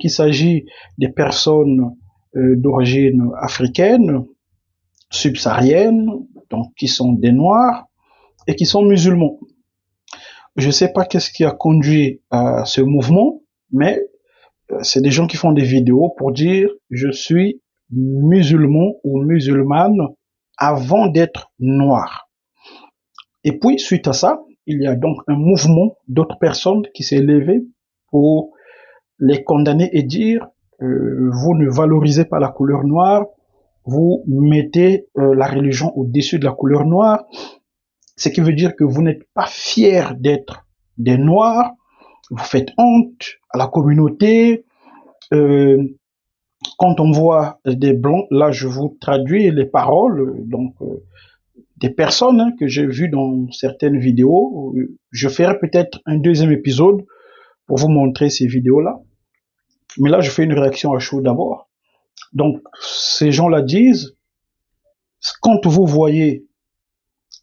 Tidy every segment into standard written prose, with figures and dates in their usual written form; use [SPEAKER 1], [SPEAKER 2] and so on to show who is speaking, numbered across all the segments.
[SPEAKER 1] Donc il s'agit des personnes d'origine africaine, subsaharienne, donc qui sont des Noirs et qui sont musulmans. Je ne sais pas qu'est-ce qui a conduit à ce mouvement, mais c'est des gens qui font des vidéos pour dire je suis musulman ou musulmane avant d'être noir. Et puis, suite à ça, il y a donc un mouvement d'autres personnes qui s'est levé pour les condamner et dire vous ne valorisez pas la couleur noire, vous mettez la religion au-dessus de la couleur noire, ce qui veut dire que vous n'êtes pas fiers d'être des noirs, vous faites honte à la communauté. Quand on voit des blancs, là je vous traduis les paroles donc des personnes que j'ai vues dans certaines vidéos. Je ferai peut-être un deuxième épisode pour vous montrer ces vidéos-là. Mais là, je fais une réaction à chaud d'abord. Donc, ces gens-là disent, quand vous voyez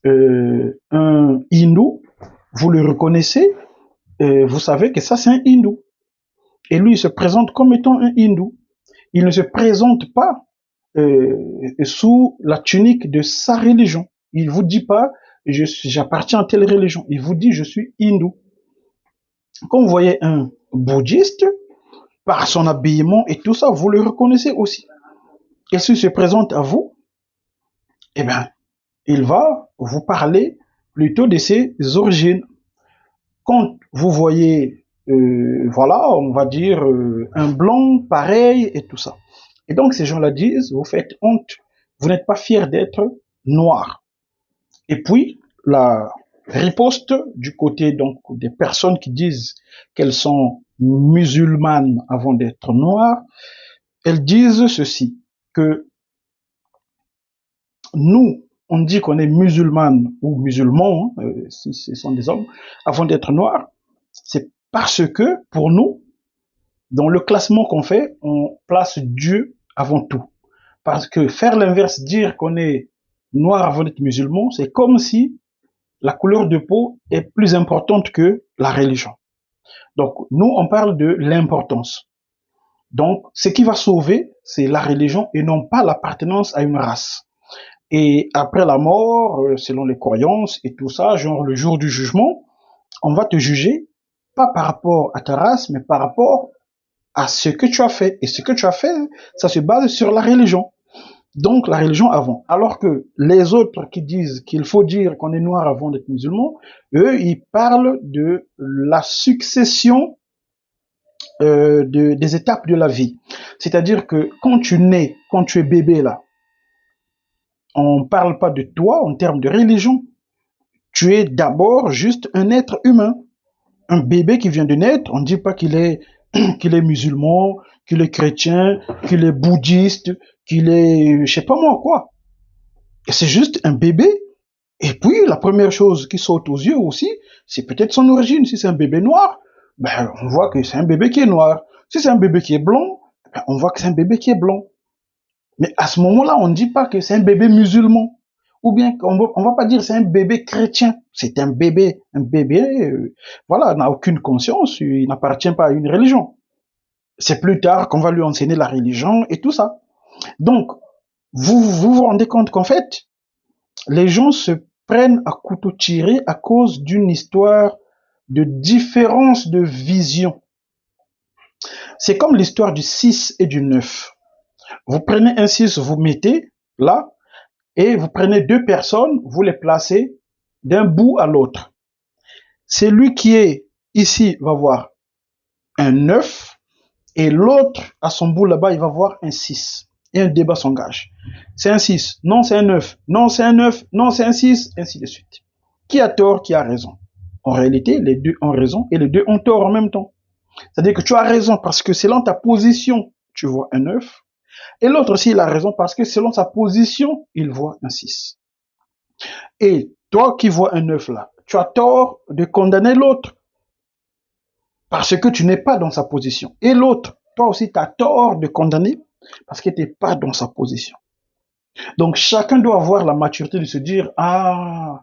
[SPEAKER 1] un hindou, vous le reconnaissez, vous savez que ça c'est un hindou. Et lui, il se présente comme étant un hindou. Il ne se présente pas sous la tunique de sa religion. Il vous dit pas, j'appartiens à telle religion. Il vous dit, je suis hindou. Quand vous voyez un bouddhiste, par son habillement et tout ça, vous le reconnaissez aussi. Et s'il se présente à vous, eh bien, il va vous parler plutôt de ses origines. Quand vous voyez, voilà, on va dire un blanc pareil et tout ça. Et donc ces gens-là disent, vous faites honte, vous n'êtes pas fiers d'être noir. Et puis la riposte du côté donc des personnes qui disent qu'elles sont musulmanes avant d'être noires, elles disent ceci, que nous, on dit qu'on est musulmane ou musulman, si ce sont des hommes, avant d'être noirs, c'est parce que, pour nous, dans le classement qu'on fait, on place Dieu avant tout. Parce que faire l'inverse, dire qu'on est noir avant d'être musulman, c'est comme si la couleur de peau est plus importante que la religion. Donc, nous, on parle de l'importance. Donc, ce qui va sauver, c'est la religion et non pas l'appartenance à une race. Et après la mort, selon les croyances et tout ça, genre le jour du jugement, on va te juger, pas par rapport à ta race, mais par rapport à ce que tu as fait. Et ce que tu as fait, ça se base sur la religion. Donc, la religion avant. Alors que les autres qui disent qu'il faut dire qu'on est noir avant d'être musulman, eux, ils parlent de la succession des étapes de la vie. C'est-à-dire que quand tu nais, quand tu es bébé là, on ne parle pas de toi en termes de religion. Tu es d'abord juste un être humain. Un bébé qui vient de naître, on ne dit pas qu'il est, qu'il est musulman, qu'il est chrétien, qu'il est bouddhiste, qu'il est, je sais pas moi quoi. C'est juste un bébé. Et puis, la première chose qui saute aux yeux aussi, c'est peut-être son origine. Si c'est un bébé noir, ben, on voit que c'est un bébé qui est noir. Si c'est un bébé qui est blanc, ben, on voit que c'est un bébé qui est blanc. Mais à ce moment-là, on ne dit pas que c'est un bébé musulman. Ou bien on va pas dire c'est un bébé chrétien. C'est un bébé. Un bébé, voilà, n'a aucune conscience, il n'appartient pas à une religion. C'est plus tard qu'on va lui enseigner la religion et tout ça. Donc, vous rendez compte qu'en fait, les gens se prennent à couteau tiré à cause d'une histoire de différence de vision. C'est comme l'histoire du 6 et du 9. Vous prenez un 6, vous mettez là, et vous prenez deux personnes, vous les placez d'un bout à l'autre. Celui qui est ici va voir un 9, et l'autre, à son bout là-bas, il va voir un 6. Et un débat s'engage. C'est un 6, non c'est un 9, non c'est un 9, non c'est un 6, ainsi de suite. Qui a tort, qui a raison? En réalité, les deux ont raison et les deux ont tort en même temps. C'est-à-dire que tu as raison parce que selon ta position, tu vois un 9, et l'autre aussi, il a raison parce que selon sa position, il voit un 6. Et toi qui vois un 9 là, tu as tort de condamner l'autre parce que tu n'es pas dans sa position. Et l'autre, toi aussi, tu as tort de condamner parce que tu n'es pas dans sa position. Donc chacun doit avoir la maturité de se dire, ah,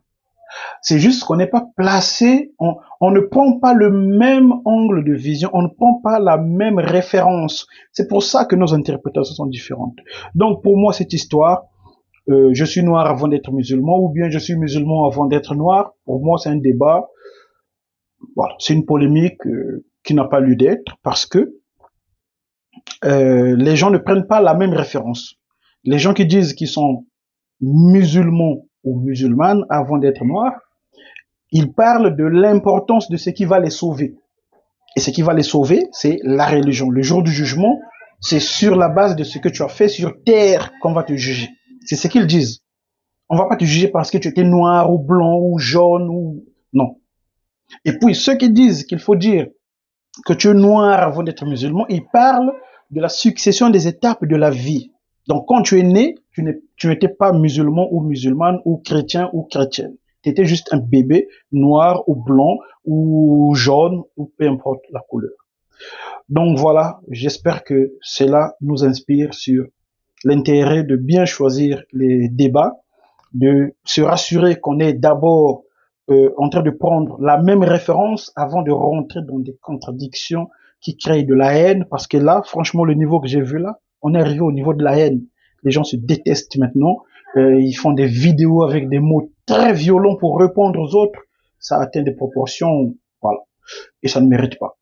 [SPEAKER 1] C'est juste qu'on n'est pas placé, on ne prend pas le même angle de vision, on ne prend pas la même référence. C'est pour ça que nos interprétations sont différentes. Donc pour moi, cette histoire, je suis noir avant d'être musulman, ou bien je suis musulman avant d'être noir, pour moi c'est un débat, voilà, c'est une polémique qui n'a pas lieu d'être, parce que les gens ne prennent pas la même référence. Les gens qui disent qu'ils sont musulmans ou musulmanes avant d'être noirs, ils parlent de l'importance de ce qui va les sauver. Et ce qui va les sauver, c'est la religion. Le jour du jugement, c'est sur la base de ce que tu as fait sur terre qu'on va te juger. C'est ce qu'ils disent. On va pas te juger parce que tu étais noir ou blanc ou jaune ou... Non. Et puis, ceux qui disent qu'il faut dire que tu es noir avant d'être musulman, ils parlent de la succession des étapes de la vie. Donc, quand tu es né, tu n'étais pas musulman ou musulmane ou chrétien ou chrétienne. Tu étais juste un bébé noir ou blanc ou jaune ou peu importe la couleur. Donc voilà, j'espère que cela nous inspire sur l'intérêt de bien choisir les débats, de se rassurer qu'on est d'abord en train de prendre la même référence avant de rentrer dans des contradictions qui créent de la haine, parce que là, franchement, le niveau que j'ai vu là, on est arrivé au niveau de la haine. Les gens se détestent maintenant, ils font des vidéos avec des mots très violents pour répondre aux autres, ça atteint des proportions, voilà, et ça ne mérite pas.